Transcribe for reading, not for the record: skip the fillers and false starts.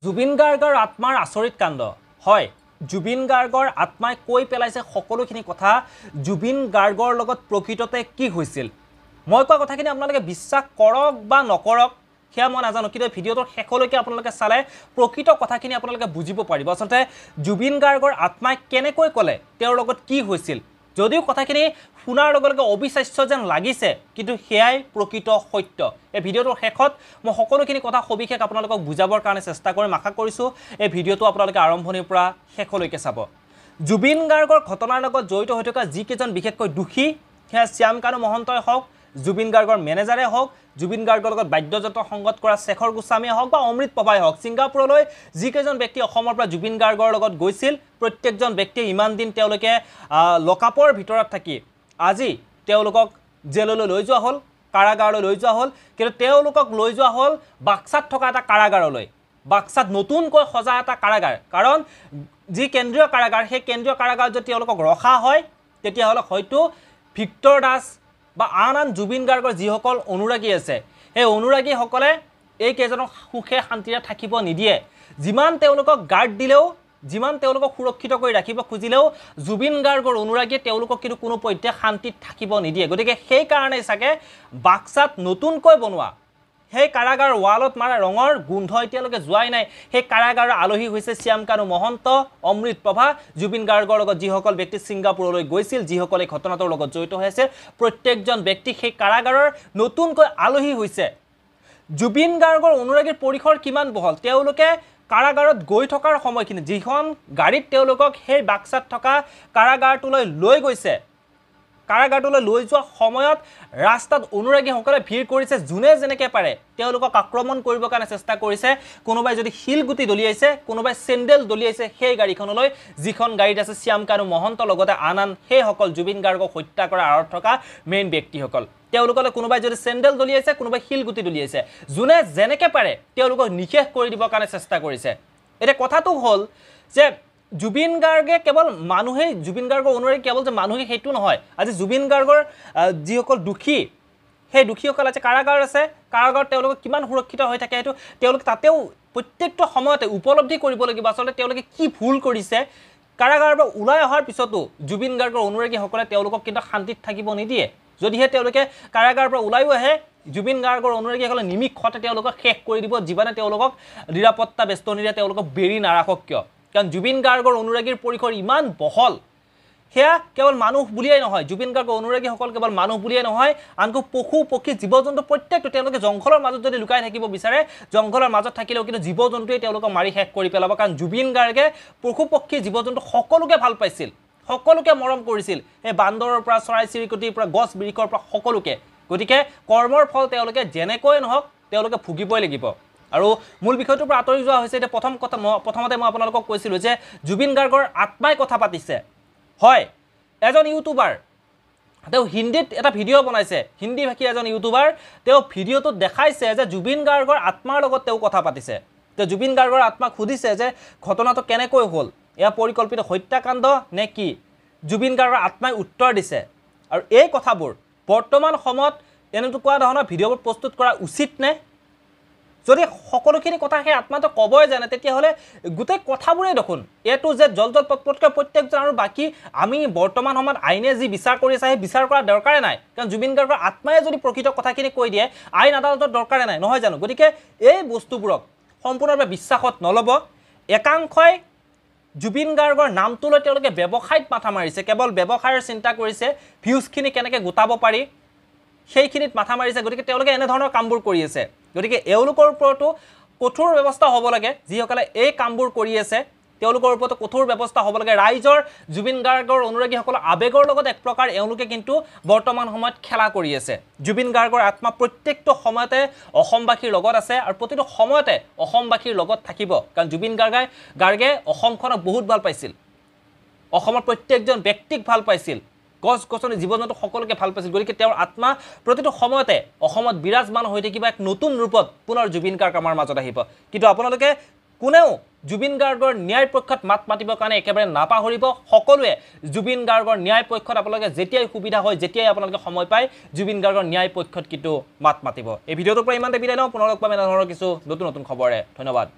জুবিন গাৰ্গৰ আত্মাৰ আচৰিত কাণ্ড হয় জুবিন গাৰ্গৰ আত্মাই কৈ পেলাইছে সকলোখিনি কথা জুবিন গাৰ্গৰ লগত প্ৰকৃততে কি হৈছিল মই কোৱা কথাখিনি আপোনালোকে বিশ্বাস কৰক বা নকৰক সেয়া মই নাজানো কিন্তু ভিডিওটোৰ শেষলৈকে আপোনালোকে চালে প্ৰকৃত কথাখিনি আপোনালোকে বুজিব পাৰিব আসলতে জুবিন গাৰ্গৰ আত্মাই কেনেকৈ ক'লে তেওঁৰ লগত কি হৈছিল যদিও কথাখিনি শুনাৰ লগে লগে অবিশ্বাস্য যেন লাগিছে কিন্তু সেয়াই প্ৰকৃত সত্য এই ভিডিওটোৰ শেষত মই সকলোখিনি কথা সবিশেষ আপোনালোকক বুজাবৰ কাৰণে চেষ্টা কৰিম আশা কৰিছো এই ভিডিওটো আপোনালোকে আৰম্ভণিৰ পৰা শেষলৈকে চাব জুবিন গাৰ্গৰ ঘটনাৰ লগত জড়িত হৈ থকা যি কেজন বিশেষকৈ দুখী সেয়া শ্যাম কানু মহন্তই হওক জুবিন গাৰ্গৰ মেনেজাৰে হওক জুবিন গাৰ্গৰ লগত বাদ্যযন্ত্ৰ সংগত কৰা শেখৰ গোস্বামীয়ে হওক বা অমৃত পভাই হওক ছিংগাপুৰলৈ যি কেজন ব্যক্তি অসমৰ পৰা জুবিন গাৰ্গৰ লগত গৈছিল প্ৰত্যেকজন ব্যক্তিয়ে ইমান দিন তেওঁলোকে লকাপৰ ভিতৰত থাকি আজি তেওঁলোকক জেললৈ লৈ যোৱা হ'ল কাৰাগাৰলৈ লৈ যোৱা হ'ল কিন্তু তেওঁলোকক লৈ যোৱা হ'ল বাক্সাত থকা এটা কাৰাগাৰলৈ বাক্সাত নতুনকৈ সজা এটা কাৰাগাৰ কাৰণ যি কেন্দ্ৰীয় কাৰাগাৰ সেই কেন্দ্ৰীয় কাৰাগাৰত যদি তেওঁলোকক ৰখা হয় তেতিয়াহ'লে হয়তো ভিক্টৰ দাস বা আন জুবিন গাৰ্গৰ যিসকল অনুৰাগী আছে সেই অনুৰাগীসকলে এই কেইজনক সুখে শান্তিৰে থাকিব নিদিয়ে যিমান তেওঁলোকক গাৰ্ড দিলেও যিমান তেওঁলোকক সুৰক্ষিত কৰি ৰাখিব খুজিলেও জুবিন গাৰ্গৰ অনুৰাগীয়ে তেওঁলোকক কিন্তু কোনো পধ্যে শান্তিত থাকিব নিদিয়ে গতিকে সেই কাৰণে চাগে বাক্সাত নতুনকৈ বনোৱা সেই কাৰাগাৰ ৱালত মাৰা ৰঙৰ গোন্ধ এতিয়ালৈকে যোৱাই নাই সেই কাৰাগাৰৰ আলহী হৈছে শ্যাম কানু মহন্ত অমৃত প্ৰভা জুবিন গাৰ্গৰ লগত যিসকল ব্যক্তি ছিংগাপুৰলৈ গৈছিল যিসকল এই ঘটনাটোৰ লগত জড়িত হৈ আছে প্ৰত্যেকজন ব্যক্তি সেই কাৰাগাৰৰ নতুনকৈ আলহী হৈছে জুবিন গাৰ্গৰ অনুৰাগীৰ পৰিসৰ কিমান বহল তেওঁলোকে কাৰাগাৰত গৈ থকাৰ সময়খিনি যিখন গাড়ীত তেওঁলোকক সেই বাক্সাত থকা কাৰাগাৰটোলৈ লৈ গৈছে কাৰাগাৰটোলৈ লৈ যোৱা সময়ত ৰাস্তাত অনুৰাগীসকলে ভিৰ কৰিছে জুনে যেনেকে পাৰে তেওঁলোকক আক্ৰমণ কৰিবৰ কাৰণে চেষ্টা কৰিছে কোনোবাই যদি শিলগুটি দলিয়াইছে কোনোবাই চেন্ডেল দলিয়াইছে সেই গাড়ীখনলৈ যিখন গাড়ীত আছে শ্যাম কানু মহন্ত লগতে আন সেইসকল জুবিন গাৰ্গক হত্যা কৰাৰ আঁৰত থকা মেইন ব্যক্তিসকল তেওঁলোকলে কোনোবাই যদি চেন্ডেল দলিয়াইছে কোনোবাই শিলগুটি দলিয়াইছে জুনে যেনেকে পাৰে তেওঁলোকক নিশেষ কৰি দিবৰ কাৰণে চেষ্টা কৰিছে এটা কথাটো হ'ল যে জুবিন গাৰ্গে কেৱল মানুহে জুবিন গাৰ্গৰ অনুৰাগী কেৱল যে মানুহে হেতু নহয় আজি জুবিন গাৰ্গৰ যিসকল দুখী সেই দুখীসকল আছে কাৰাগাৰ আছে কাৰাগাৰত তেওঁলোক কিমান সুৰক্ষিত হৈ থাকে হেতু তেওঁলোক তাতেও প্ৰত্যেকটো সময়তে উপলব্ধি কৰিব লাগিব আসলে তেওঁলোকে কি ভুল কৰিছে কাৰাগাৰৰ পৰা ওলাই অহাৰ পিছতো জুবিন গাৰ্গৰ অনুৰাগীসকলে তেওঁলোকক কিন্তু শান্তিত থাকিব নিদিয়ে যদিহে তেওঁলোকে কাৰাগাৰৰ পৰা ওলাইও আহে জুবিন গাৰ্গৰ অনুৰাগীসকলে নিমিষতে তেওঁলোকক শেষ কৰি দিব জীৱনে তেওঁলোকক নিৰাপত্তা বেষ্টনীৰে তেওঁলোকক বেৰি নাৰাখক কিয় কাৰণ জুবিন গাৰ্গৰ অনুৰাগীৰ পৰিসৰ ইমান বহল সেয়া কেৱল মানুহ বুলিয়েই নহয় জুবিন গাৰ্গৰ অনুৰাগীসকল কেৱল মানুহ বুলিয়েই নহয় আনকো পশু পক্ষী জীৱ জন্তু প্ৰত্যেকটো তেওঁলোকে জংঘলৰ মাজত যদি লুকাই থাকিব বিচাৰে জংঘলৰ মাজত থাকিলেও কিন্তু জীৱ জন্তুৱে তেওঁলোকক মাৰি শেষ কৰি পেলাব কাৰণ জুবিন গাৰ্গে পশু পক্ষী জীৱ জন্তু সকলোকে ভাল পাইছিল সকলোকে মৰম কৰিছিল এই বান্দৰৰ পৰা চৰাই চিৰিকটিৰ পৰা গছ বিৰিখৰ পৰা সকলোকে গতিকে কৰ্মৰ ফল তেওঁলোকে যেনেকৈ নহওক তেওঁলোকে ভুগিবই লাগিব আৰু মূল বিষয়টোৰ পৰা আঁতৰি যোৱা হৈছে এটা প্ৰথমতে মই আপোনালোকক কৈছিলো যে জুবিন গাৰ্গৰ আত্মাই কথা পাতিছে হয় এজন ইউটিউবাৰ তেওঁ হিন্দীত এটা ভিডিঅ' বনাইছে হিন্দী ভাষী এজন ইউটিউবাৰ তেওঁ ভিডিঅ'টোত দেখাইছে যে জুবিন গাৰ্গৰ আত্মাৰ লগত তেওঁ কথা পাতিছে তেওঁ জুবিন গাৰ্গৰ আত্মাক সুধিছে যে ঘটনাটো কেনেকৈ হ'ল এয়া পৰিকল্পিত হত্যাকাণ্ড নে কি জুবিন গাৰ্গৰ আত্মাই উত্তৰ দিছে আৰু এই কথাবোৰ বৰ্তমান সময়ত এনেটো কোৱা ধৰণৰ ভিডিঅ'বোৰ প্ৰস্তুত কৰা উচিত নে যদি সকলোখিনি কথা সেই আত্মাটো ক'বই জানে তেতিয়াহ'লে গোটেই কথাবোৰেই দেখোন এটো যে জল পটপটকৈ প্ৰত্যেকজন আৰু বাকী আমি বৰ্তমান সময়ত আইনে যি বিচাৰ কৰি আছে সেই বিচাৰ কৰা দৰকাৰে নাই কাৰণ জুবিন গাৰ্গৰ আত্মাই যদি প্ৰকৃত কথাখিনি কৈ দিয়ে আইন আদালতৰ দৰকাৰে নাই নহয় জানো গতিকে এই বস্তুবোৰক সম্পূৰ্ণভাৱে বিশ্বাসত নল'ব একাংশই জুবিন গাৰ্গৰ নামটো লৈ তেওঁলোকে ব্যৱসায়ত মাথা মাৰিছে কেৱল ব্যৱসায়ৰ চিন্তা কৰিছে ভিউজখিনি কেনেকৈ গোটাব পাৰি সেইখিনিত মাথা মাৰিছে গতিকে তেওঁলোকে এনে ধৰণৰ কামবোৰ কৰি আছে গতিকে এওঁলোকৰ ওপৰতো কঠোৰ ব্যৱস্থা হ'ব লাগে যিসকলে এই কামবোৰ কৰি আছে তেওঁলোকৰ ওপৰতো কঠোৰ ব্যৱস্থা হ'ব লাগে ৰাইজৰ জুবিন গাৰ্গৰ অনুৰাগীসকলৰ আবেগৰ লগত এক প্ৰকাৰ এওঁলোকে কিন্তু বৰ্তমান সময়ত খেলা কৰি আছে জুবিন গাৰ্গৰ আত্মা প্ৰত্যেকটো সময়তে অসমবাসীৰ লগত আছে আৰু প্ৰতিটো সময়তে অসমবাসীৰ লগত থাকিব কাৰণ জুবিন গাৰ্গে অসমখনক বহুত ভাল পাইছিল অসমৰ প্ৰত্যেকজন ব্যক্তিক ভাল পাইছিল গছ গছনি জীৱ জন্তু সকলোকে ভাল পাইছিল গতিকে তেওঁৰ আত্মা প্ৰতিটো সময়তে অসমত বিৰাজমান হৈ থাকিব এক নতুন ৰূপত পুনৰ জুবিন গাৰ্গ আমাৰ মাজত আহিব কিন্তু আপোনালোকে কোনেও জুবিন গাৰ্গৰ ন্যায় পক্ষত মাত মাতিবৰ কাৰণে একেবাৰে নাপাহৰিব সকলোৱে জুবিন গাৰ্গৰ ন্যায় পক্ষত আপোনালোকে যেতিয়াই সুবিধা হয় যেতিয়াই আপোনালোকে সময় পায় জুবিন গাৰ্গৰ ন্যায় পক্ষত কিন্তু মাত মাতিব এই ভিডিঅ'টোৰ পৰা ইমানতে বিদায় লওঁ পুনৰ লগ পাম এনে ধৰণৰ কিছু নতুন খবৰে ধন্যবাদ